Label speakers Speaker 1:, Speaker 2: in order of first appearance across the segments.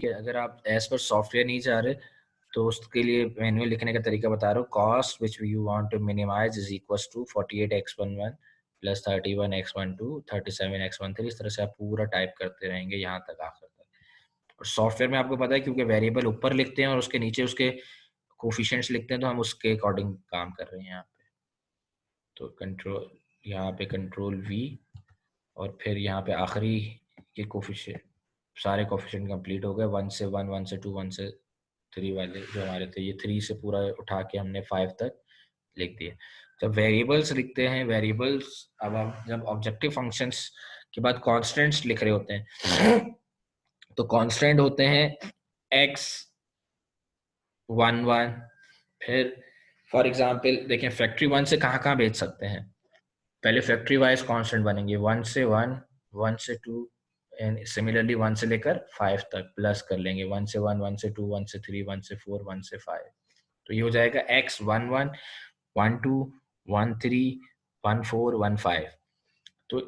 Speaker 1: ठीक है, अगर आप एज पर सॉफ्टवेयर नहीं जा रहे तो उसके लिए मैनुअल लिखने का तरीका बता रहा हूँ। Cost which you want to minimise is equals to 48x11 plus 31x12 37x13। इस तरह से आप पूरा टाइप करते रहेंगे यहाँ तक, आखिर तक। और सॉफ्टवेयर में आपको पता है क्योंकि वेरिएबल ऊपर लिखते हैं और उसके नीचे उसके कोफिशिएंट्स लिखते हैं, तो हम उसके अकॉर्डिंग काम कर रहे हैं यहाँ पे। तो कंट्रोल, यहाँ पे कंट्रोल वी, और फिर यहाँ पे आखिरी के कोफिशिएंट, सारे कोफिशिएंट कंप्लीट हो गए। 1 से 1, 1 से 2, 1 से 3 वाले जो हमारे थे, ये 3 से पूरा उठा के हमने 5 तक लिख दिए। जब वेरिएबल्स लिखते हैं, वेरिएबल्स, अब हम जब ऑब्जेक्टिव फंक्शंस के बाद कॉन्स्टेंट्स लिख रहे होते हैं तो कॉन्स्टेंट होते हैं x 1 1। फिर फॉर एग्जांपल देखें, फैक्ट्री 1 से कहाँ कहाँ भेज सकते हैं। पहले फैक्ट्री वाइज कांस्टेंट बनेंगे, 1 से 1, 1 से 2 एंड सिमिलरली 1 से लेकर 5 तक प्लस कर लेंगे। 1 से 1, 1 से 2, 1 से 3, 1 से 4, 1 से 5। तो ये हो जाएगा x 1 1, 1 2, 1 3, 1 4, 1 5। तो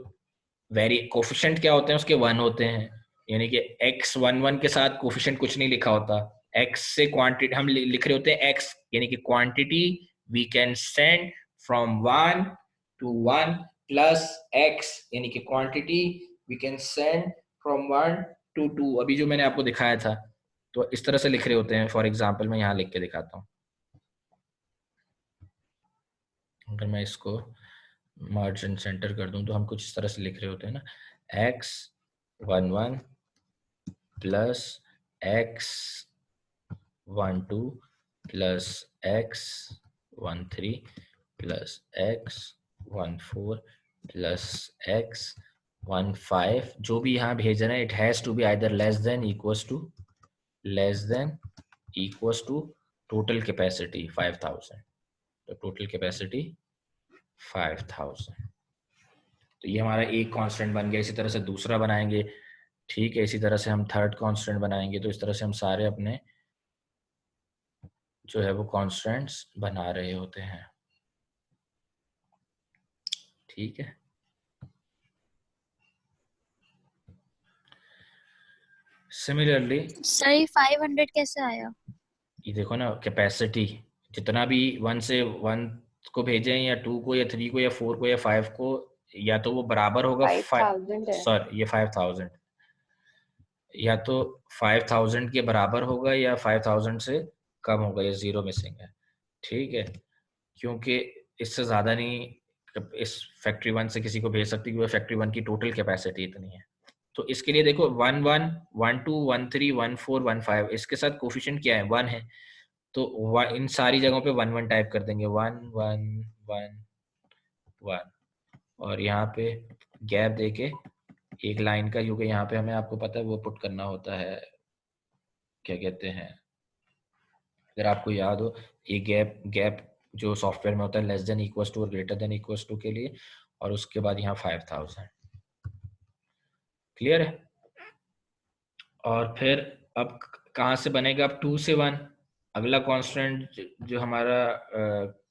Speaker 1: वेरी कोफिशिएंट क्या होते हैं उसके, 1 होते हैं, यानी कि x 1 1 के साथ कोफिशिएंट कुछ नहीं लिखा होता। x से क्वांटिटी हम लिख रहे होते हैं, x यानी कि quantity we can send from 1 to 1 plus x यानी कि quantity we can send from 1 to 2, अभी जो मैंने आपको दिखाया था। तो इस तरह से लिख रहे होते हैं। फॉर एग्जांपल मैं यहाँ लिख के दिखाता हूँ। अगर मैं इसको मार्जिन सेंटर कर दूं तो हम कुछ इस तरह से लिख रहे होते हैं ना, x 1 1 plus x 1 2 plus x 1 3 plus x 1 4 plus x 1 5। जो भी यहाँ भेज रहे हैं, it has to be either less than equals to total capacity 5000। तो टोटल कैपेसिटी 5000। तो ये हमारा एक कांस्टेंट बन गया। इसी तरह से दूसरा बनाएंगे, ठीक है। इसी तरह से हम थर्ड कांस्टेंट बनाएंगे। तो इस तरह से हम सारे अपने जो है वो कांस्टेंट्स बना रहे होते हैं, ठीक है। सिमिलरली
Speaker 2: सही 500 कैसे आया?
Speaker 1: ये देखो ना, कैपेसिटी जितना भी 1 से 1 को भेजें या 2 को या 3 को या 4 को या 5 को, या तो वो बराबर होगा
Speaker 3: 5000 है
Speaker 1: सर, ये 5000 या तो 5000 के बराबर होगा या 5000 से कम होगा, ये जीरो मिसिंग है, ठीक है। क्योंकि इससे ज़्यादा नहीं इस फैक्ट्री 1 से किसी को भेज सकती, क्योंकि फैक्ट्री 1 की टोटल कैपेसिटी इतनी है। तो इसके लिए देखो 1 1, 1 2, 1 3, 1 4, 1 5, इसके साथ कोफिशिएंट क्या है, 1 है। तो इन सारी जगहों पे 1 1 टाइप कर देंगे, 1 1 1 1, और यहाँ पे गैप देके एक लाइन का, क्योंकि यहाँ पे हमें, आपको पता है, वो पुट करना होता है, क्या कहते हैं, अगर आपको याद हो, ये गैप जो सॉफ्टवेयर में होता है लेस देन इक्वल्स टू और ग्रेटर देन इक्वल्स टू के लिए, और उसके बाद यहाँ 5000। क्लियर है। और फिर अब कहाँ से बनेगा, अब 2 से 1 अगला कांस्टेंट जो हमारा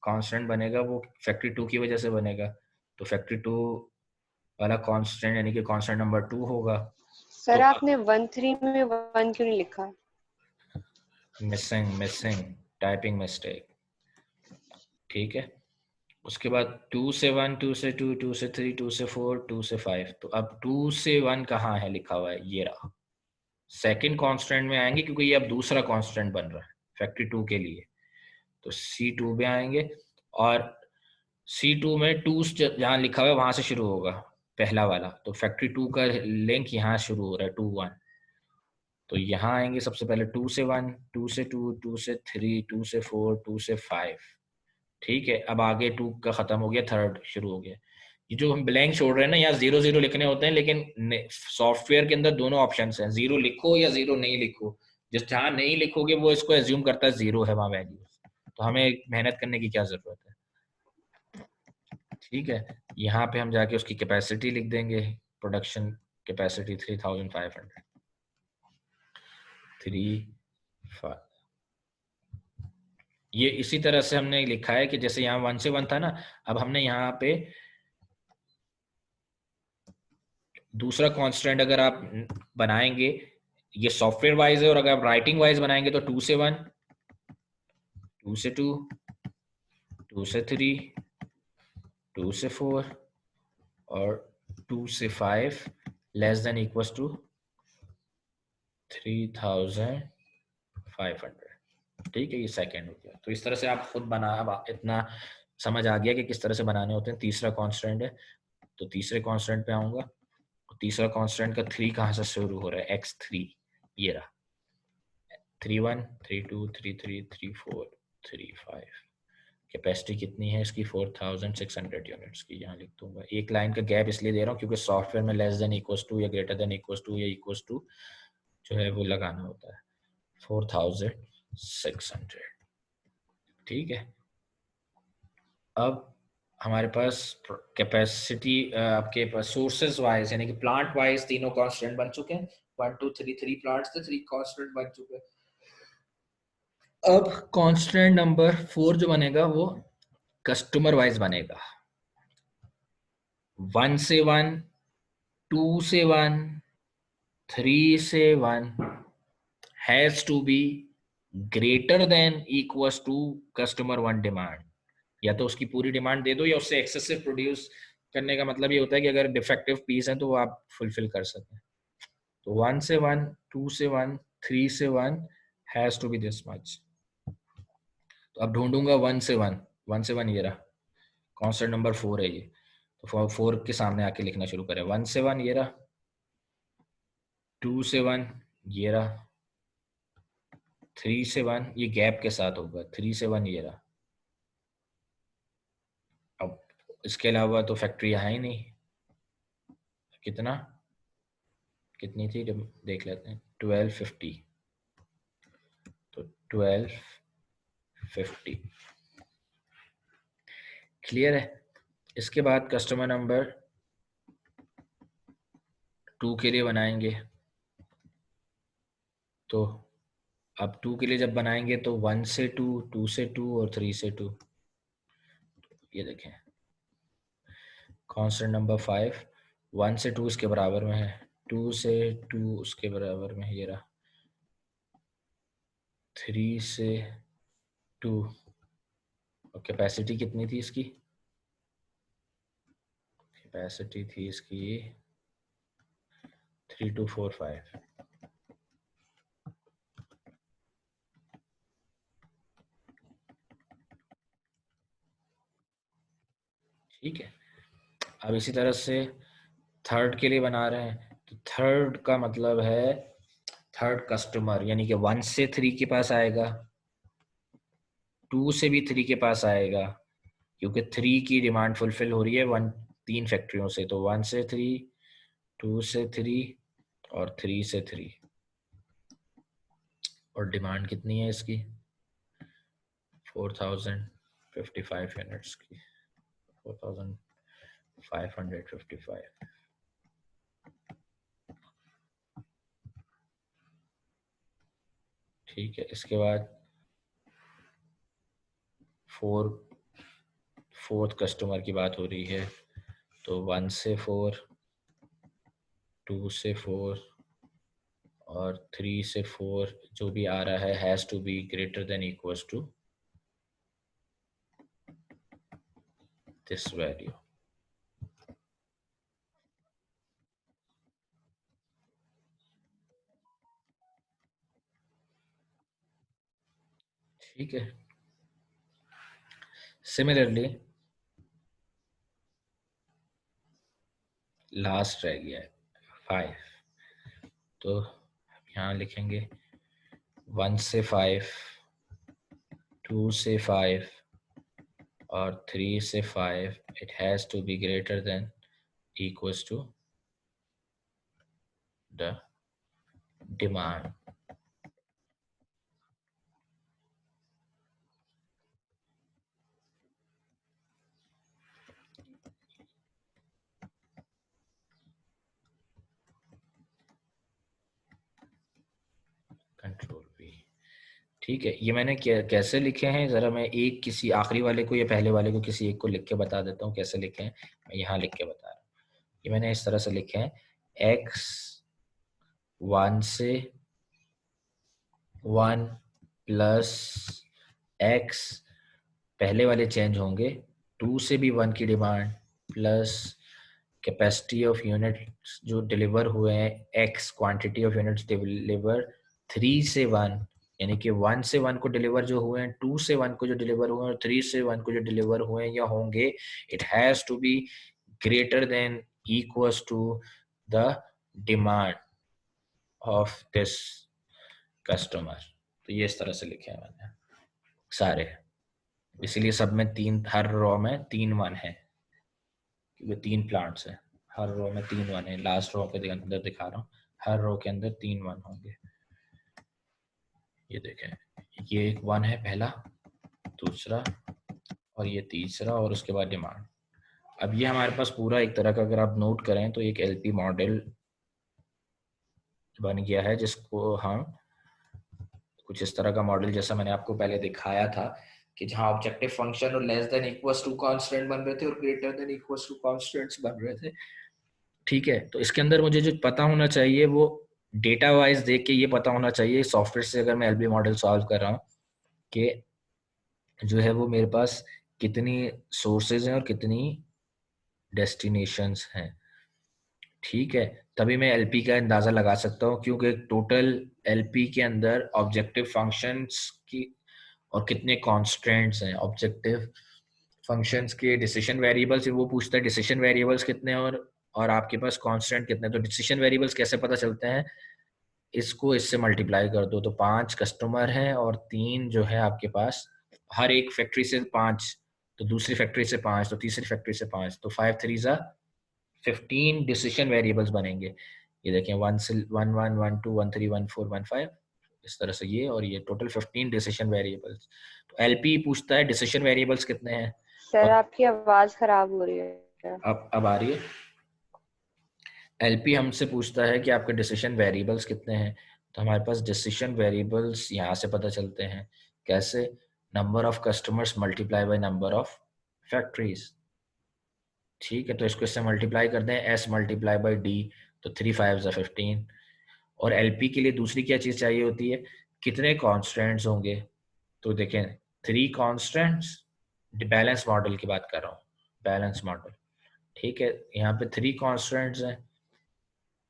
Speaker 1: कांस्टेंट बनेगा वो फैक्ट्री 2 की वजह से बनेगा। तो फैक्ट्री 2 वाला कांस्टेंट यानी कि कांस्टेंट नंबर 2 होगा।
Speaker 3: सर
Speaker 1: तो
Speaker 3: आपने 13 में 1 क्यों नहीं लिखा?
Speaker 1: मिसिंग टाइपिंग मिस्टेक, ठीक है। उसके बाद 2 से 1, 2 से 2, 2 से 3, 2 से 4, 2 से 5। तो अब 2 से 1 कहाँ है लिखा हुआ है, ये रहा। सेकंड कांस्टेंट में आएंगे क्योंकि ये अब दूसरा कांस्टेंट बन रहा है फैक्ट्री 2 के लिए। तो C2 में आएंगे, और C2 में 2 जहाँ लिखा हुआ है वहां से शुरू होगा पहला वाला। तो फैक्ट्री 2 का लिंक यहाँ शुरू हो रहा है 2 1। तो यहाँ आएंगे सबसे पहले 2 से 1, 2 से 2, 2 से 3, 2 से 4, 2 से 5, ठीक है। अब आगे 2 का खत्म हो गया, थर्ड शुरू हो गया। ये जो हम ब्लैंक छोड़ रहे हैं ना, यहाँ 0 0 लिखने होते हैं, लेकिन सॉफ्टवेयर के अंदर दोनों ऑप्शन हैं, 0 लिखो या 0 नहीं लिखो। जिस जहाँ नहीं लिखोगे वो इसको एज्यूम करता है 0 है वहाँ वैल्यू, तो हमें मेहनत करने की क्या जरूरत है, ठीक है। यहाँ पे हम जाके उसकी कैपेसिटी लिख देंगे, प्रोडक्शन कैपेसिटी 3500, 3 ये इसी तरह से हमने लिखा है कि जैसे यहाँ 1 से 1 था ना, अब हमने यहाँ पे दूसरा कांस्टेंट अगर आप बनाएंगे ये सॉफ्टवेयर वाइज है, और अगर आप राइटिंग वाइज बनाएंगे तो 2 से 1, 2 से 2, 2 से 3, 2 से 4 और 2 से 5 लेस देन इक्वल्स टू 3500। ठीक है, ये सेकंड हो गया। तो इस तरह से आप खुद बना, अब इतना समझ आ गया कि किस तरह से बनाने होते हैं। तीसरा कांस्टेंट है, तो तीसरे कांस्टेंट पे आऊंगा। तीसरा कांस्टेंट का 3 कहाँ से शुरू हो रहा है? x3, ये रहा 31, 32, 33, 34, 35। कैपेसिटी कितनी है इसकी? 4600 यूनिट्स की। यहाँ लिख दूंगा। एक लाइन का गैप इसलिए दे रहा हूँ क्योंकि सॉफ्टवेयर में लेस देन इक्वल्स टू या ग्रेटर देन इक्वल्स टू या इक्वल्स टू जो है वो लगाना होता है। 4600। ठीक है, अब हमारे पास कैपेसिटी आपके पास सोर्सेज वाइज यानी कि प्लांट वाइज तीनों कांस्टेंट बन चुके हैं। 1 2 3 3 प्लांट्स थे, 3 कांस्टेंट बन चुके हैं। अब कांस्टेंट नंबर 4 जो बनेगा वो कस्टमर वाइज बनेगा। 1 से 1, 2 से 1, 3 से 1 has to be greater than equals to customer 1 demand. या तो उसकी पूरी डिमांड दे दो या उससे एक्सेसिव प्रोड्यूस करने का मतलब ये होता है कि अगर डिफेक्टिव पीस है तो वो आप फुलफिल कर सकें। तो 1 से 1, 2 से 1, 3 से 1 has to be this much. तो अब ढूंढूंगा 1 से 1, 1 से 1 ये रहा, कांस्टेंट नंबर 4 है ये, तो 4 के सामने आके लिखना शुरू करें। 1 से 1 ये रहा, 2 से 1 ये रहा, 3 से 1 ये गैप के साथ होगा, 3 से 1 ये रहा। अब इसके अलावा तो फैक्ट्री है ही नहीं। कितनी थी जब देख लेते हैं। 1250, तो 1250 क्लियर है। इसके बाद कस्टमर नंबर 2 के लिए बनाएंगे। तो अब 2 के लिए जब बनाएंगे तो 1 से 2, 2 से 2 और 3 से 2। ये देखें कांस्टेंट नंबर 5, 1 से 2 इसके बराबर में है, 2 से 2 उसके बराबर में है, ये रहा 3 से 2। और कैपेसिटी कितनी थी इसकी? कैपेसिटी थी इसकी 3245। ठीक है, अब इसी तरह से थर्ड के लिए बना रहे हैं। तो थर्ड का मतलब है थर्ड कस्टमर, यानी कि 1 से 3 के पास आएगा, 2 से भी 3 के पास आएगा क्योंकि 3 की डिमांड फुलफिल हो रही है 3 फैक्ट्रियों से। तो 1 से 3, 2 से 3 और 3 से 3। और डिमांड कितनी है इसकी? 4055 यूनिट्स की, 4555। ठीक है, इसके बाद फोर्थ कस्टमर की बात हो रही है। तो 1 से 4, 2 से 4 और 3 से 4 जो भी आ रहा है has to be greater than equals to this value. ठीक है, सिमिलरली लास्ट रह गया है 5। तो यहाँ लिखेंगे 1 से 5, 2 से 5 और 3 से 5 it has to be greater than equals to the demand। Control V। ठीक है, ये मैंने कैसे लिखे हैं जरा मैं एक किसी आखिरी वाले को या पहले वाले को किसी एक को लिख के बता देता हूँ कैसे लिखे हैं। मैं यहाँ लिख के बता रहा हूँ। ये मैंने इस तरह से लिखे हैं, x 1 से 1 प्लस x, पहले वाले चेंज होंगे, 2 से भी 1 की demand, plus capacity of units जो डिलीवर हुए हैं x, quantity of units deliver 3 से 1, यानी कि 1 से 1 को डिलीवर जो हुए हैं, 2 से 1 को जो डिलीवर हुए हैं और 3 से 1 को जो डिलीवर हुए हैं या होंगे, it has to be greater than equals to the demand of this customer. तो ये इस तरह से लिखे हैं मैंने सारे, इसीलिए सब में 3, हर रो में 3 1 है क्योंकि 3 प्लांट्स है, हर रो में 3 1 है। लास्ट रो के अंदर दिखा रहा हूँ, हर रो के अंदर 3 1 होंगे। ये देखें, ये एक 1 है पहला, दूसरा और ये तीसरा, और उसके बाद डिमांड। अब ये हमारे पास पूरा एक तरह का अगर आप नोट करें तो एक एलपी मॉडल बन गया है, जिसको हम कुछ इस तरह का मॉडल जैसा मैंने आपको पहले दिखाया था कि जहां ऑब्जेक्टिव फंक्शन और less than equals to constant बन रहे थे और greater than equals to constants बन रहे थे। ठीक है, तो इसके अंदर मुझे जो पता होना चाहिए वो डेटा वाइज देख के ये पता होना चाहिए सॉफ्टवेयर से, अगर मैं एलबी मॉडल सॉल्व कर रहा हूँ, कि जो है वो मेरे पास कितनी सोर्सेज हैं और कितनी डेस्टिनेशंस हैं। ठीक है, तभी मैं एलपी का अंदाजा लगा सकता हूँ, क्योंकि टोटल एलपी के अंदर ऑब्जेक्टिव फंक्शंस की और कितने कॉन्स्टेंट्स हैं। ऑब्जेक्टिव फंक्शंस के डिसीजन वेरिएबल्स वो पूछता है डिसीजन वेरिएबल्स कितने हैं और आपके पास कांस्टेंट कितने हैं। तो डिसीजन वेरिएबल्स कैसे पता चलते हैं, इसको इससे मल्टीप्लाई कर दो, तो 5 कस्टमर हैं और 3 जो है आपके पास, हर एक फैक्ट्री से 5, तो दूसरी फैक्ट्री से 5, तो तीसरी फैक्ट्री से 5, तो 5 3 जा 15 डिसीजन वेरिएबल्स बनेंगे। ये देखें 1 से 1 1 1 2 1 3 1 4 1 5, इस तरह से ये, और ये टोटल 15 डिसीजन वेरिएबल्स। तो एलपी पूछता है डिसीजन वेरिएबल्स कितने हैं।
Speaker 3: सर
Speaker 1: और
Speaker 3: आपकी आवाज खराब हो रही है।
Speaker 1: अब आ रही है। एलपी हमसे पूछता है कि आपके डिसीजन वेरिएबल्स कितने हैं, तो हमारे पास डिसीजन वेरिएबल्स यहाँ से पता चलते हैं। कैसे? Number of customers multiply by number of factories. ठीक है, तो इसको इससे मल्टीप्लाई कर दें, एस मल्टीप्लाई बाई डी, तो 3 5 15। और एलपी के लिए दूसरी क्या चीज चाहिए होती है, कितने कॉन्स्टेंट्स होंगे। तो देखें 3 कॉन्स्टेंट्स, बैलेंस मॉडल की बात कर रहा हूँ, बैलेंस मॉडल। ठीक है, यहाँ पे 3 कॉन्स्टेंट्स हैं,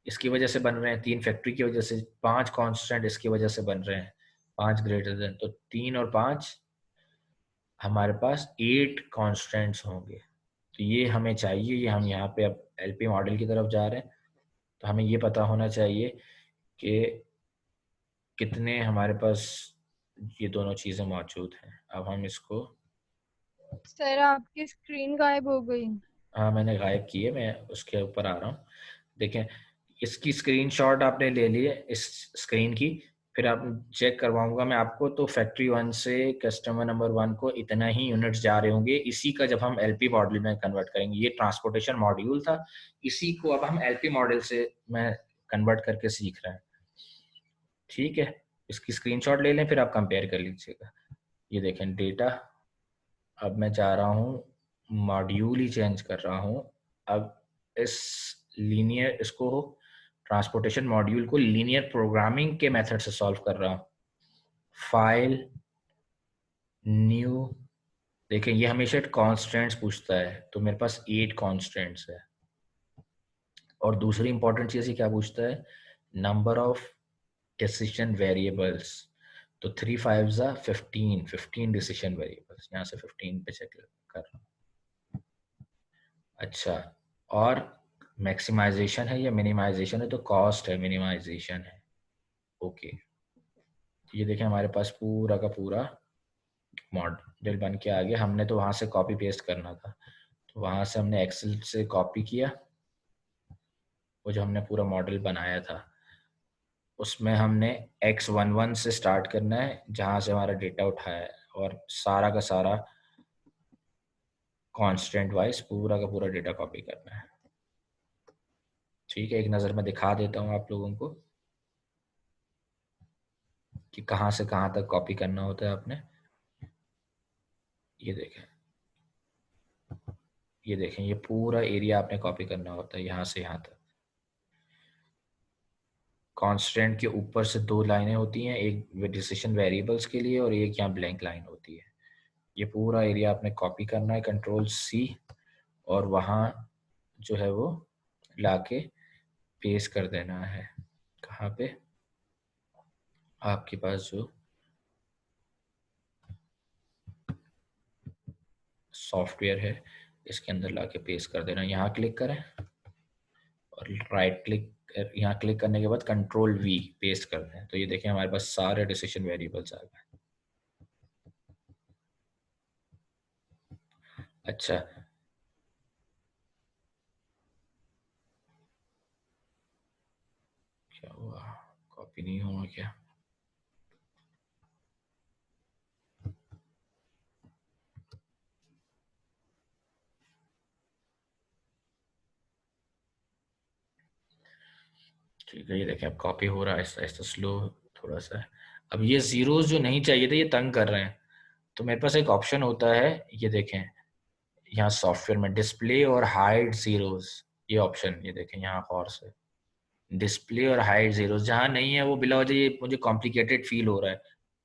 Speaker 1: इसकी वजह से बन रहे हैं 3 फैक्ट्री की वजह से, 5 कॉन्स्टेंट इसकी वजह से बन रहे हैं, 5 ग्रेटर देन, तो 3 और 5 हमारे पास 8 कॉन्स्टेंट्स होंगे। तो ये हमें चाहिए, ये हम यहाँ पे अब एलपी मॉडल की तरफ जा रहे हैं, तो हमें ये पता होना चाहिए कि कितने हमारे पास ये दोनों चीज़ें मौजूद हैं। अब हम इसको,
Speaker 4: सर आपकी स्क्रीन गायब हो गई।
Speaker 1: हाँ मैंने गायब की है, मैं उसके ऊपर आ रहा हूँ। देखें, इसकी स्क्रीनशॉट आपने ले ली है इस स्क्रीन की, फिर आप चेक करवाऊंगा मैं आपको। तो फैक्ट्री 1 से कस्टमर नंबर 1 को इतना ही यूनिट्स जा रहे होंगे, इसी का जब हम एलपी मॉडल में कन्वर्ट करेंगे, ये ट्रांसपोर्टेशन मॉड्यूल था, इसी को अब हम एलपी मॉडल से मैं कन्वर्ट करके सीख रहे हैं। ठीक है, इसकी स्क्रीनशॉट ले लें, फिर आप कंपेयर कर लीजिएगा। ये देखें डेटा, अब मैं जा रहा हूँ, मॉड्यूल ही चेंज कर रहा हूँ। अब इस लीनियर, इसको ट्रांसपोर्टेशन मॉड्यूल को लीनियर प्रोग्रामिंग के मेथड से सॉल्व कर रहा हूँ। फाइल, न्यू, देखें ये हमेशा कॉन्स्टेंट्स पूछता है, तो मेरे पास 8 कॉन्स्टेंट्स है। और दूसरी इंपॉर्टेंट चीज़ क्या पूछता है, नंबर ऑफ डिसीजन वेरिएबल्स। तो 3 5 15 डिसीजन वेरिएबल्स, यहाँ से 15 पे चेक कर रहा हूँ। अच्छा, और मैक्सिमाइजेशन है या मिनिमाइजेशन है, तो कॉस्ट है, मिनिमाइजेशन है। ओके, ये देखें हमारे पास पूरा का पूरा मॉडल बन के आ गया। हमने तो वहाँ से कॉपी पेस्ट करना था, तो वहाँ से हमने एक्सेल से कॉपी किया, वो जो हमने पूरा मॉडल बनाया था उसमें हमने x11 से स्टार्ट करना है, जहाँ से हमारा डेटा उठाया है, और सारा का सारा कांस्टेंट वाइज पूरा का पूरा डेटा कॉपी करना है। ठीक है, एक नज़र में दिखा देता हूँ आप लोगों को कि कहाँ से कहाँ तक कॉपी करना होता है आपने। ये देखें, ये देखें, ये पूरा एरिया आपने कॉपी करना होता है, यहाँ से यहाँ तक। कांस्टेंट के ऊपर से दो लाइनें होती हैं, एक डिसीजन वेरिएबल्स के लिए और एक यहाँ ब्लैंक लाइन होती है। ये पूरा एरिया आपने कॉपी करना है, कंट्रोल C, और वहाँ जो है वो लाके पेस्ट कर देना है। कहाँ पे? आपके पास जो सॉफ्टवेयर है इसके अंदर लाके पेस्ट कर देना। यहाँ क्लिक करें और राइट क्लिक, यहाँ क्लिक करने के बाद कंट्रोल V पेस्ट कर दें। तो ये देखें हमारे पास सारे डिसीजन वेरिएबल्स आ गए। अच्छा, क्या हुआ? कॉपी नहीं हुआ क्या? ठीक है, ये देखें अब कॉपी हो रहा है, ऐसा ऐसा स्लो थोड़ा सा है। अब ये जीरोस जो नहीं चाहिए थे ये तंग कर रहे हैं, तो मेरे पास एक ऑप्शन होता है, ये देखें यहाँ सॉफ्टवेयर में डिस्प्ले और हाइड जीरोस, ये ऑप्शन ये देखें यहाँ गौर से, डिस्प्ले और हाइड जीरोस जहाँ नहीं है वो बिला वजह ये मुझे कॉम्प्लिकेटेड फील हो रहा है,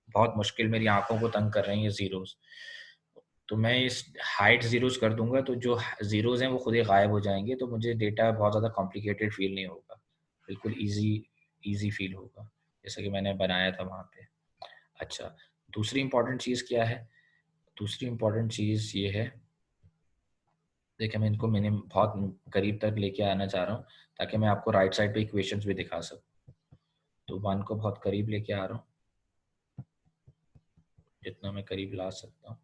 Speaker 1: बहुत मुश्किल, मेरी आंखों को तंग कर रहे हैं ये जीरोस। तो मैं इस हाइड जीरोस कर दूंगा तो जो जीरोस हैं वो खुद ही गायब हो जाएंगे, तो मुझे डेटा बहुत ज़्यादा कॉम्प्लिकेटेड फील नहीं होगा, बिल्कुल इजी फील होगा जैसा कि मैंने बनाया था वहाँ पे। अच्छा, दूसरी इंपॉर्टेंट चीज़ क्या है? दूसरी इंपॉर्टेंट चीज़ ये है, देखिए मैं इनको मैंने बहुत करीब तक लेके आना चाह रहा हूँ ताकि मैं आपको राइट साइड पे इक्वेशंस भी दिखा सकूँ। तो 1 को बहुत करीब लेके आ रहा हूँ, जितना मैं करीब ला सकता हूँ।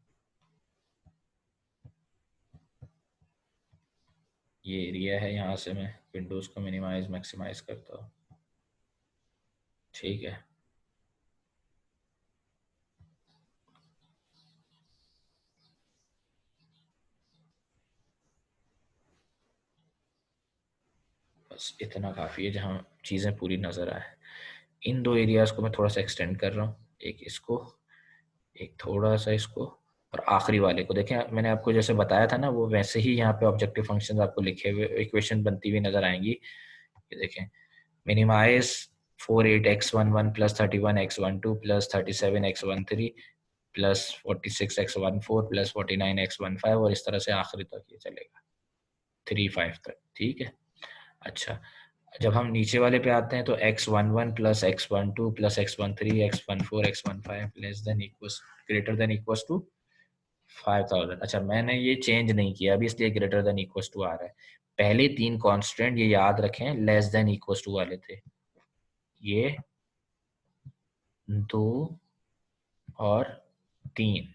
Speaker 1: ये एरिया है, यहाँ से मैं विंडोज़ को मिनिमाइज मैक्सिमाइज करता हूँ। ठीक है, बस इतना काफ़ी है जहाँ चीज़ें पूरी नज़र आए। इन दो एरियाज़ को मैं थोड़ा सा एक्सटेंड कर रहा हूँ, एक इसको, एक थोड़ा सा इसको, और आखिरी वाले को देखें, मैंने आपको जैसे बताया था ना वो वैसे ही यहाँ पे ऑब्जेक्टिव फंक्शंस आपको लिखे हुए इक्वेशन बनती हुई नज़र आएंगी। ये देखें, minimise 48x11 plus 31x12 plus 37x13 plus 46x14 plus 49x15, और इस तरह से आखिरी तक ये चलेगा 35 तक। ठीक है, अच्छा जब हम नीचे वाले पे आते हैं तो x11 plus x12 plus x13 x14 x15 less than equals greater than equals to 5000। अच्छा मैंने ये चेंज नहीं किया अभी, इसलिए ग्रेटर देन इक्वल्स टू आ रहा है। पहले तीन कांस्टेंट ये याद रखें लेस देन इक्वल्स टू वाले थे, ये 2 और 3,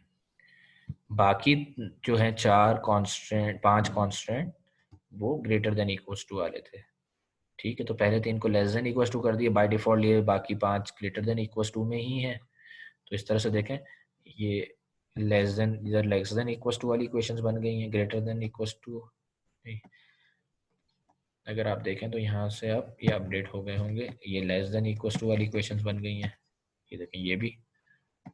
Speaker 1: बाकी जो है 4 कांस्टेंट 5 कांस्टेंट वो ग्रेटर देन इक्वल्स टू वाले थे। ठीक है, तो पहले तीन को लेस देन इक्वल्स टू कर दिए, बाय डिफॉल्ट ये बाकी 5 ग्रेटर देन इक्वल्स टू में ही है। तो इस तरह से देखें, ये लेस देन, इधर लेस देन इक्वल्स टू वाली इक्वेशंस बन गई हैं, ग्रेटर देन इक्वल्स टू अगर आप देखें तो यहाँ से अब ये अपडेट हो गए होंगे, ये लेस देन इक्वल्स टू वाली इक्वेशंस बन गई हैं। ये देखें ये भी,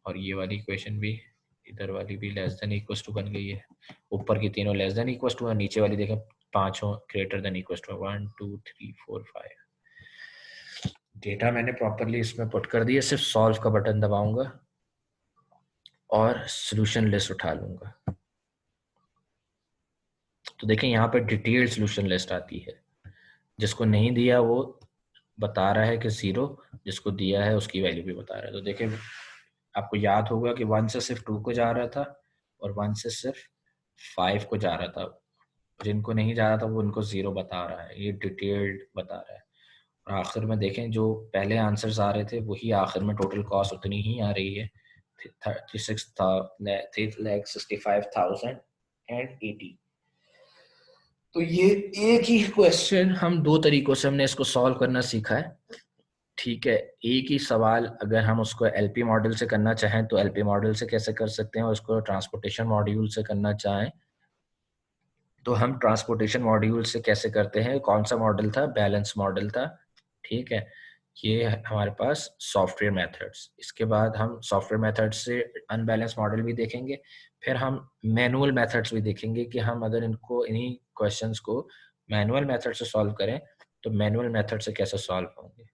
Speaker 1: और ये वाली इक्वेशन भी, इधर वाली भी लेस देन इक्वल्स टू बन गई है। ऊपर की तीनों लेस देन इक्वल्स टू है, नीचे वाली देखें पांचों greater than equals to, 1 2 3 4 5। Data मैंने प्रॉपरली इसमें पुट कर दिया, सिर्फ सॉल्व का बटन दबाऊंगा और सॉल्यूशन लिस्ट उठा लूंगा। तो देखें यहाँ पे डिटेल्ड सॉल्यूशन लिस्ट आती है, जिसको नहीं दिया वो बता रहा है कि 0, जिसको दिया है उसकी वैल्यू भी बता रहा है। तो देखें आपको याद होगा कि 1 से सिर्फ 2 को जा रहा था और 1 से सिर्फ 5 को जा रहा था, जिनको नहीं जा रहा था वो उनको 0 बता रहा है, ये डिटेल्ड बता रहा है। और आखिर में देखें जो पहले आंसर्स आ रहे थे वही आखिर में टोटल कॉस्ट उतनी ही आ रही है, 3,65,080। तो ये एक ही क्वेश्चन हम दो तरीकों से हमने इसको सॉल्व करना सीखा है। ठीक है, एक ही सवाल अगर हम उसको एलपी मॉडल से करना चाहें तो एलपी मॉडल से कैसे कर सकते हैं, और उसको ट्रांसपोर्टेशन मॉड्यूल से करना चाहें तो हम ट्रांसपोर्टेशन मॉड्यूल से कैसे करते हैं। कौन सा मॉडल था? बैलेंस मॉडल था। ठीक है, ये हमारे पास सॉफ्टवेयर मेथड्स, इसके बाद हम सॉफ्टवेयर मेथड्स से अनबैलेंस मॉडल भी देखेंगे, फिर हम मैनुअल मेथड्स भी देखेंगे कि हम अगर इनको इन्हीं क्वेश्चंस को मैनुअल मेथड से सॉल्व करें तो मैनुअल मेथड से कैसे सॉल्व होंगे।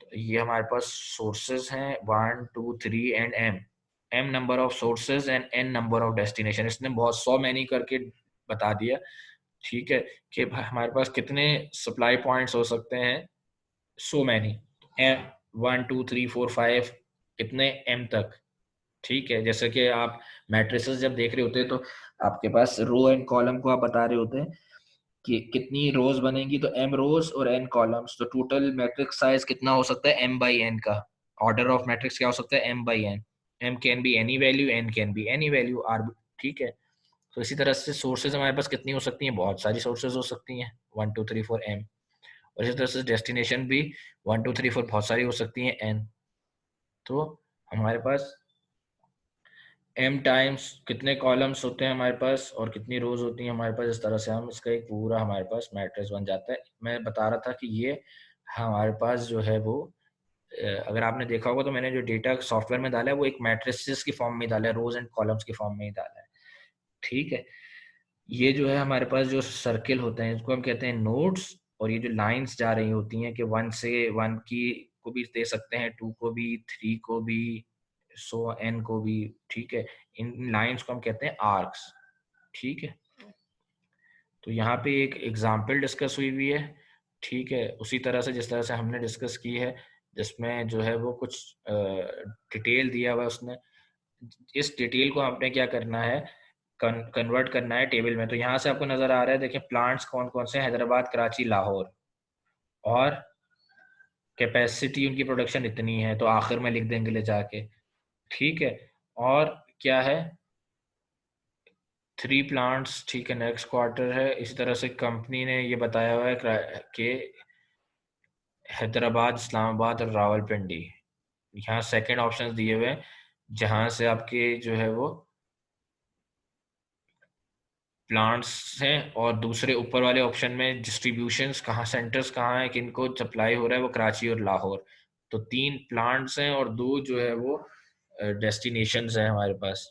Speaker 1: तो ये हमारे पास सोर्सेज हैं 1 2 3 and m number of sources and n number of destination. इसने बहुत सो मैनी करके बता दिया, ठीक है, कि हमारे पास कितने सप्लाई पॉइंट्स हो सकते हैं, सो मैनी, 1 2 3 4 5 कितने m तक, ठीक है। जैसे कि आप मैट्रिसेस जब देख रहे होते हैं तो आपके पास रो एंड कॉलम को आप बता रहे होते हैं कि कितनी रोज बनेगी, तो m रोज और n कॉलम्स, तो टोटल मैट्रिक्स साइज कितना हो सकता है, m बाई n का। ऑर्डर ऑफ मैट्रिक्स क्या हो सकता है, m by n। m can be any value, n can be any value, r, ठीक है। तो इसी तरह से सोर्सेज हमारे पास कितनी हो सकती हैं, बहुत सारी सोर्सेज हो सकती हैं, 1 2 3 4 m। और इसी तरह से डेस्टिनेशन भी 1 2 3 4 बहुत सारी हो सकती हैं, n। तो हमारे पास m टाइम्स कितने कॉलम्स होते हैं हमारे पास और कितनी रोज होती हैं हमारे पास, इस तरह से हम इसका एक पूरा हमारे पास मैट्रिक्स बन जाता है। मैं बता रहा था कि ये हमारे पास जो है वो अगर आपने देखा होगा तो मैंने जो डेटा सॉफ्टवेयर में डाला है वो एक मैट्रिसेस की फॉर्म में डाला है, रोज एंड कॉलम्स की फॉर्म में ही डाला है, ठीक है। ये जो है हमारे पास जो सर्किल होते हैं इसको हम कहते हैं नोड्स, और ये जो लाइंस जा रही होती हैं कि 1 से 1 की को भी दे सकते हैं, 2 को भी, 3 को भी, सो n को भी, ठीक है। इन लाइंस को हम कहते हैं आर्क्स, ठीक है। तो यहाँ पे एक एग्जाम्पल डिस्कस हुई हुई है, ठीक है, उसी तरह से जिस तरह से हमने डिस्कस की है, जिसमें जो है वो कुछ डिटेल दिया हुआ है उसने। इस डिटेल को आपने क्या करना है, कन्वर्ट करना है टेबल में। तो यहाँ से आपको नजर आ रहा है, देखिए प्लांट्स कौन कौन से हैं, हैदराबाद, कराची, लाहौर, और कैपेसिटी उनकी प्रोडक्शन इतनी है, तो आखिर में लिख देंगे ले जाके, ठीक है। और क्या है, 3 प्लांट्स, ठीक है, नेक्स्ट क्वार्टर है। इसी तरह से कंपनी ने ये बताया हुआ है कि हैदराबाद, इस्लामाबाद और रावलपिंडी, यहाँ सेकंड ऑप्शंस दिए हुए हैं, जहां से आपके जो है वो प्लांट्स हैं, और दूसरे ऊपर वाले ऑप्शन में डिस्ट्रीब्यूशंस कहाँ, सेंटर्स कहाँ है, किनको सप्लाई हो रहा है, वो कराची और लाहौर। तो 3 प्लांट्स हैं और 2 जो है वो डेस्टिनेशंस हैं हमारे पास,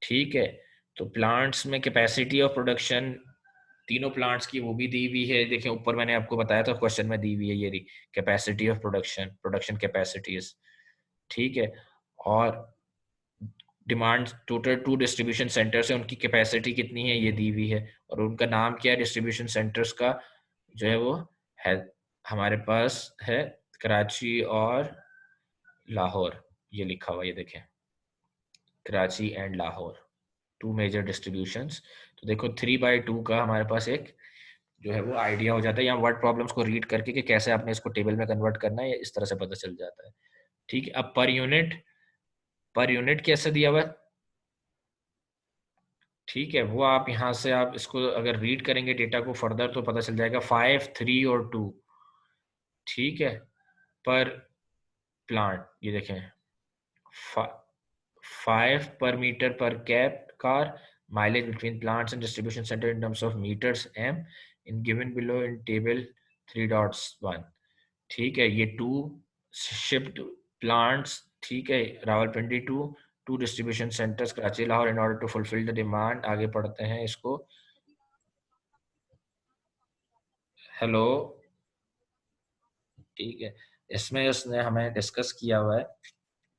Speaker 1: ठीक है। तो प्लांट्स में कैपेसिटी ऑफ प्रोडक्शन तीनों प्लांट्स की वो भी दी हुई है, देखिए ऊपर मैंने आपको बताया था क्वेश्चन में दी हुई है, ये रही capacity of production, production capacities, ठीक है। और डिमांड टोटल 2 डिस्ट्रीब्यूशन सेंटर्स है, उनकी कैपेसिटी कितनी है ये दी हुई है, और उनका नाम क्या है डिस्ट्रीब्यूशन सेंटर्स का, जो है वो है हमारे पास है कराची और लाहौर, ये लिखा हुआ, ये देखें, Karachi and Lahore, 2 major distributions. तो देखो 3/2 का हमारे पास एक जो है वो आइडिया हो जाता है, या वर्ड प्रॉब्लम्स को रीड करके कि कैसे आपने इसको टेबल में कन्वर्ट करना है, इस तरह से पता चल जाता है, ठीक है। अब पर यूनिट कैसे दिया हुआ है, ठीक है, वो आप यहाँ से आप इसको अगर रीड करेंगे डेटा को फर्दर तो पता चल जाएगा, 5 3 और 2, ठीक है, पर प्लांट, ये देखें 5 per meter per cab car, mileage between plants and distribution center in terms of meters m in given below in table 3.1, ठीक है। ये 2 शिफ्ट प्लांट्स, ठीक है, Rawalpindi to distribution centres Karachi Lahore in order to fulfil the demand. आगे पढ़ते हैं इसको, hello, ठीक है। इसमें उसने हमें डिस्कस किया हुआ है,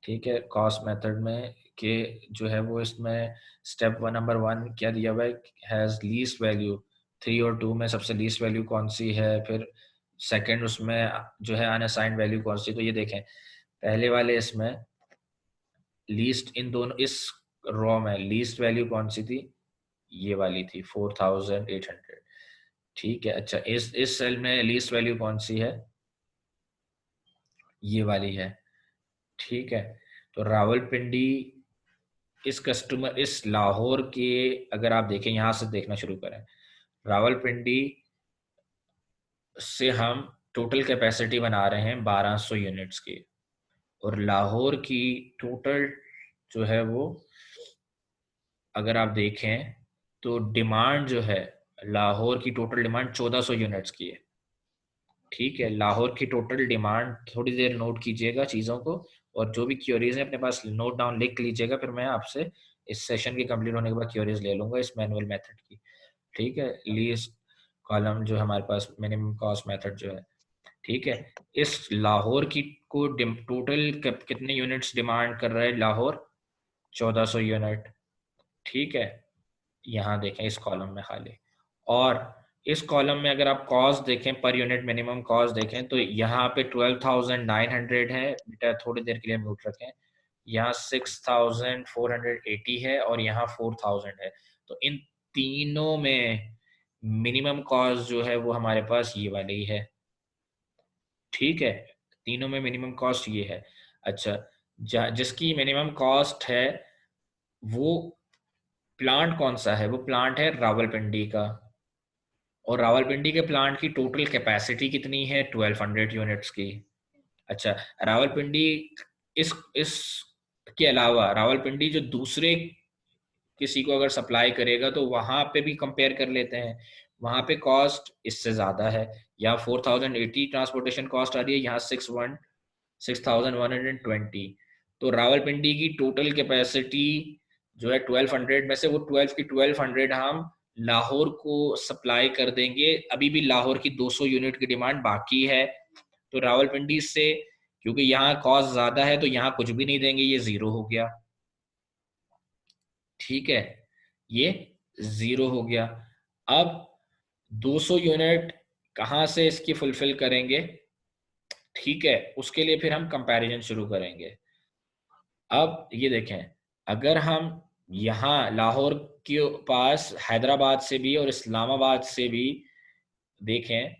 Speaker 1: ठीक है, कॉस्ट मेथड में, कि जो है वो इसमें स्टेप 1 नंबर 1 क्या दिया हुआ है, हैज़ लीस्ट वैल्यू, 3 और 2 में सबसे लीस्ट वैल्यू कौन सी है, फिर सेकंड उसमें जो है अनअसाइंड वैल्यू कौन सी। तो ये देखें पहले वाले इसमें लीस्ट, इन दोनों इस रो में लीस्ट वैल्यू कौन सी थी, ये वाली थी 4800, ठीक है। अच्छा इस सेल में लीस्ट वैल्यू कौन सी है, ये वाली है, ठीक है। तो रावलपिंडी इस कस्टमर, इस लाहौर के, अगर आप देखें यहाँ से देखना शुरू करें, रावलपिंडी से हम टोटल कैपेसिटी बना रहे हैं 1200 यूनिट्स की, और लाहौर की टोटल जो है वो अगर आप देखें तो डिमांड जो है, लाहौर की टोटल डिमांड 1400 यूनिट्स की है, ठीक है। लाहौर की टोटल डिमांड, थोड़ी देर नोट कीजिएगा चीज़ों को, और जो भी क्यूरीज है अपने पास नोट डाउन लिख लीजिएगा, फिर मैं आपसे इस सेशन के कंप्लीट होने के बाद क्यूरीज ले लूंगा इस मैनुअल मेथड की, ठीक है। लीस्ट कॉलम जो हमारे पास मिनिमम कॉस्ट मेथड जो है, ठीक है, इस लाहौर की को टोटल कितने यूनिट्स डिमांड कर रहा है लाहौर? 1400 यूनिट। ठीक है, यहाँ देखें इस कॉलम में खाली, और इस कॉलम में अगर आप कॉस्ट देखें, पर यूनिट मिनिमम कॉस्ट देखें, तो यहाँ पे 12,900 है, बेटा थोड़ी देर के लिए म्यूट रखें, यहाँ 6,480 है और यहाँ 4,000 है। तो इन तीनों में मिनिमम कॉस्ट जो है वो हमारे पास ये वाली है। ठीक है, तीनों में मिनिमम कॉस्ट ये है। अच्छा, जिसकी मिनिमम कॉस्ट है वो प्लांट कौन सा है? वो प्लांट है रावलपिंडी का, और रावलपिंडी के प्लांट की टोटल कैपेसिटी कितनी है? 1200 यूनिट्स की। अच्छा, रावलपिंडी इस के अलावा रावलपिंडी जो दूसरे किसी को अगर सप्लाई करेगा तो वहां पे भी कंपेयर कर लेते हैं, वहां पे कॉस्ट इससे ज्यादा है। यहाँ 4080 ट्रांसपोर्टेशन कॉस्ट आ रही है, यहाँ 6120। तो रावलपिंडी की टोटल कैपेसिटी जो है 1200 में से वो 12 की 1200 हम लाहौर को सप्लाई कर देंगे। अभी भी लाहौर की 200 यूनिट की डिमांड बाकी है, तो रावलपिंडी से क्योंकि यहाँ कॉस्ट ज्यादा है तो यहाँ कुछ भी नहीं देंगे, ये जीरो हो गया। ठीक है, ये जीरो हो गया। अब 200 यूनिट कहां से इसकी फुलफिल करेंगे? ठीक है, उसके लिए फिर हम कंपैरिजन शुरू करेंगे। अब ये देखें, अगर हम यहाँ लाहौर के पास हैदराबाद से भी और इस्लामाबाद से भी देखें,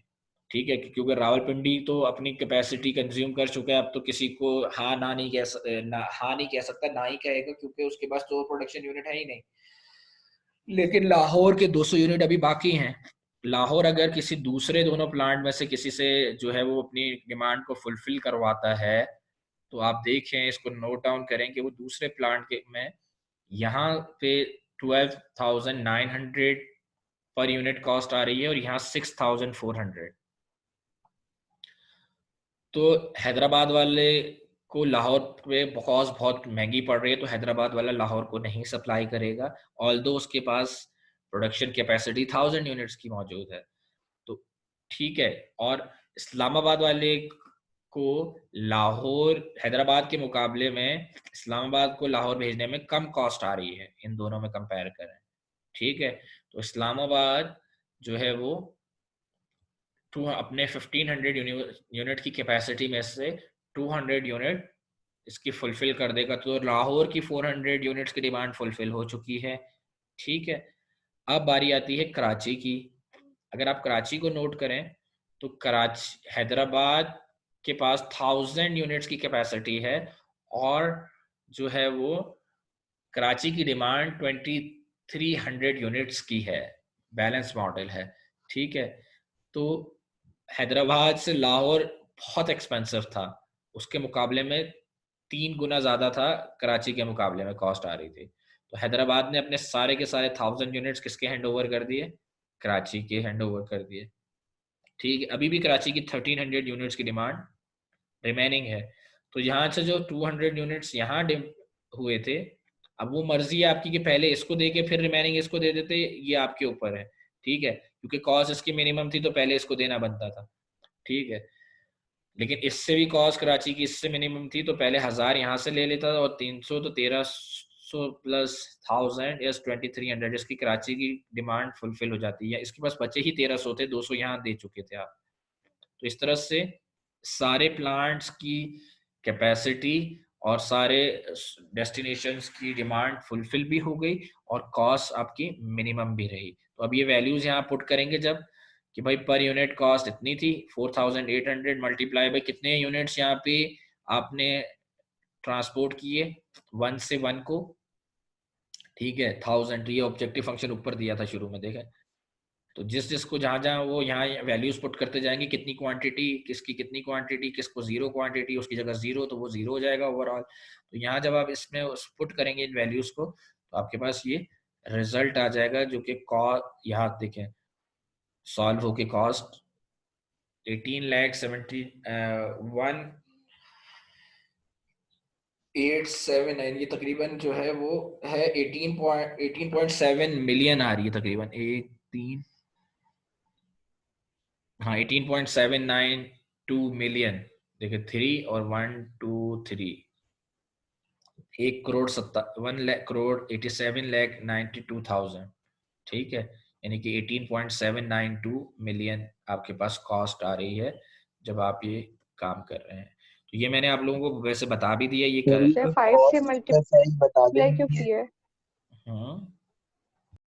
Speaker 1: ठीक है, क्योंकि रावलपिंडी तो अपनी कैपेसिटी कंज्यूम कर चुका है, अब तो किसी को हाँ ना नहीं कह सकता, ना ही कहेगा, क्योंकि उसके पास तो प्रोडक्शन यूनिट है ही नहीं। लेकिन लाहौर के 200 यूनिट अभी बाकी हैं। लाहौर अगर किसी दूसरे दोनों प्लांट में से किसी से जो है वो अपनी डिमांड को फुलफिल करवाता है, तो आप देखें, इसको नोट डाउन करें कि वो दूसरे प्लांट के में यहाँ पे 12,900 पर यूनिट कॉस्ट आ रही है और यहाँ 6,400। तो हैदराबाद वाले को लाहौर पे कॉस्ट बहुत महंगी पड़ रही है, तो हैदराबाद वाला लाहौर को नहीं सप्लाई करेगा, ऑल्दो उसके पास प्रोडक्शन कैपेसिटी 1000 यूनिट्स की मौजूद है। तो ठीक है, और इस्लामाबाद वाले को लाहौर हैदराबाद के मुकाबले में इस्लामाबाद को लाहौर भेजने में कम कॉस्ट आ रही है, इन दोनों में कंपेयर करें। ठीक है, तो इस्लामाबाद जो है वो अपने 1500 यूनिट की कैपेसिटी में से 200 यूनिट इसकी फुलफिल कर देगा, तो लाहौर की 400 यूनिट्स की डिमांड फुलफिल हो चुकी है। ठीक है, अब बारी आती है कराची की। अगर आप कराची को नोट करें तो कराची हैदराबाद के पास 1000 यूनिट्स की कैपेसिटी है और जो है वो कराची की डिमांड 2300 यूनिट्स की है, बैलेंस मॉडल है। ठीक है, तो हैदराबाद से लाहौर बहुत एक्सपेंसिव था, उसके मुकाबले में 3 गुना ज़्यादा था, कराची के मुकाबले में कॉस्ट आ रही थी। तो हैदराबाद ने अपने सारे के सारे 1000 यूनिट्स किसके हैंड ओवर कर दिए? कराची के हैंड ओवर कर दिए। ठीक है, अभी भी कराची की 1300 यूनिट्स की डिमांड रिमेनिंग है। तो यहाँ से जो 200 यूनिट्स यहाँ हुए थे, अब वो मर्जी है आपकी कि पहले इसको दे के फिर रिमेनिंग इसको दे देते, ये आपके ऊपर है। ठीक है, क्योंकि कॉस्ट इसकी मिनिमम थी तो पहले इसको देना बनता था। ठीक है, लेकिन इससे भी कॉस्ट कराची की इससे मिनिमम थी, तो पहले 1000 यहाँ से ले लेता था और 300 तो 1300 प्लस 1000 या 2300 इसकी कराची की डिमांड फुलफिल हो जाती है। इसके पास बचे ही 1300 थे, 200 यहाँ दे चुके थे आप। तो इस तरह से सारे प्लांट्स की कैपेसिटी और सारे डेस्टिनेशंस की डिमांड फुलफिल भी हो गई और कॉस्ट आपकी मिनिमम भी रही। तो अब ये वैल्यूज यहाँ पुट करेंगे जब कि भाई पर यूनिट कॉस्ट इतनी थी 4800 मल्टीप्लाई बाई कितने यूनिट्स यहाँ पे आपने ट्रांसपोर्ट किए 1 से 1 को। ठीक है, 1000, ये ऑब्जेक्टिव फंक्शन ऊपर दिया था शुरू में, देखें। तो जिस जिसको जहां जहां वो यहाँ वैल्यूज पुट करते जाएंगे, कितनी क्वांटिटी किसकी, कितनी क्वांटिटी किसको, जीरो क्वांटिटी उसकी जगह जीरो, तो वो जीरो हो जाएगा ओवरऑल। तो यहाँ जब आप इसमें पुट करेंगे इन वैल्यूज को तो आपके पास ये रिजल्ट आ जाएगा, जो कि यहाँ देखें सॉल्व होके कॉस्ट 18,71,879 ये तकरीबन जो है वो है 18.7 मिलियन आ रही है तकरीबन, 18.79 2 मिलियन, देखिए 3 और 1 2 3, 1 करोड़ 87,92,000, ठीक है, यानी कि 18.792 मिलियन आपके पास कॉस्ट आ रही है जब आप ये काम कर रहे हैं। तो ये मैंने आप लोगों को वैसे बता भी दिया ये
Speaker 3: सर 5 से
Speaker 5: बता
Speaker 3: मल्टीप्लाई क्यों
Speaker 5: देंगे।
Speaker 3: किए?